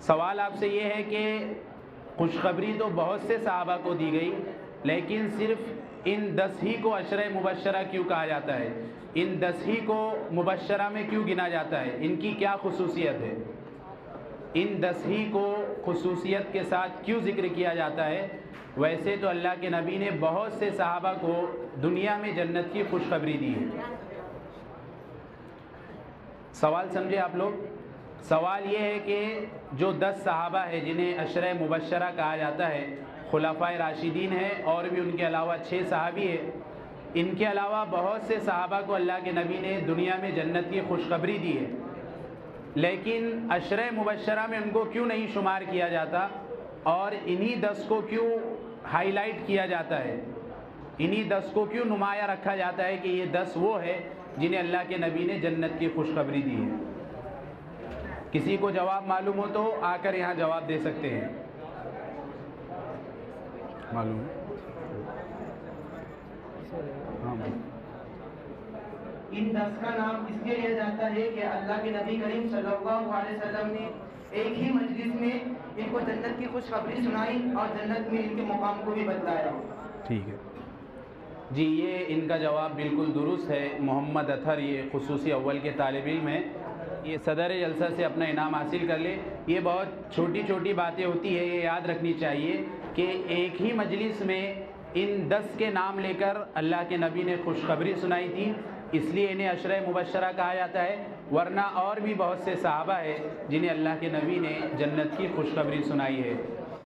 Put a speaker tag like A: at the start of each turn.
A: سوال آپ سے یہ ہے کہ خوشخبری تو بہت سے صحابہ کو دی گئی، لیکن صرف ان 10 ہی کو عشرہ مبشرہ کیوں کہا جاتا ہے؟ ان 10 ہی کو مبشرہ میں کیوں گنا جاتا ہے؟ ان کی کیا خصوصیت ہے؟ ان 10 ہی کو خصوصیت کے ساتھ کیوں ذکر کیا جاتا ہے؟ ویسے تو اللہ کے نبی نے بہت سے صحابہ کو دنیا میں جنت کی خوشخبری دی ہے۔ سوال سمجھے آپ لوگ؟ سوال یہ ہے کہ جو 10 صحابہ ہیں جنہیں عشرہ مبشرہ کہا جاتا ہے، خلفائے راشدین ہیں اور بھی ان کے علاوہ 6 صحابی ہیں، ان کے علاوہ بہت سے صحابہ کو اللہ کے نبی نے دنیا میں جنت کی خوشخبری دی ہے، لیکن عشرہ مبشرہ میں ان کو کیوں نہیں شمار کیا جاتا اور انہی 10 کو کیوں ہائی لائٹ کیا جاتا ہے؟ انہی 10 کو کیوں نمایاں رکھا جاتا ہے کہ یہ 10 وہ ہے جنہیں اللہ کے نبی نے جنت کی خوشخبری دی ہے؟ کسی کو جواب معلوم ہو تو آ کر یہاں جواب دے سکتے ہیں۔ معلوم ہے؟
B: ان 10 کا نام اس لیے لیا جاتا ہے کہ اللہ کے نبی کریم صلی اللہ علیہ وسلم نے ایک ہی مجلس میں ان کو جنت کی خوشخبری سنائی اور جنت میں ان کے مقام کو بھی بتلایا۔
A: ٹھیک ہے جی، یہ ان کا جواب بالکل درست ہے۔ محمد اطہر یہ خصوصی اول کے طالب علم ہیں، یہ صدر جلسہ سے اپنا انعام حاصل کر لے۔ یہ بہت چھوٹی چھوٹی باتیں ہوتی ہے، یہ یاد رکھنی چاہیے کہ ایک ہی مجلس میں ان 10 کے نام لے کر اللہ کے نبی نے خوشخبری سنائی تھی، اس لیے انہیں عشرہ مبشرہ کہا جاتا ہے، ورنہ اور بھی بہت سے صحابہ ہیں جنہیں اللہ کے نبی نے جنت کی خوشخبری سنائی ہے۔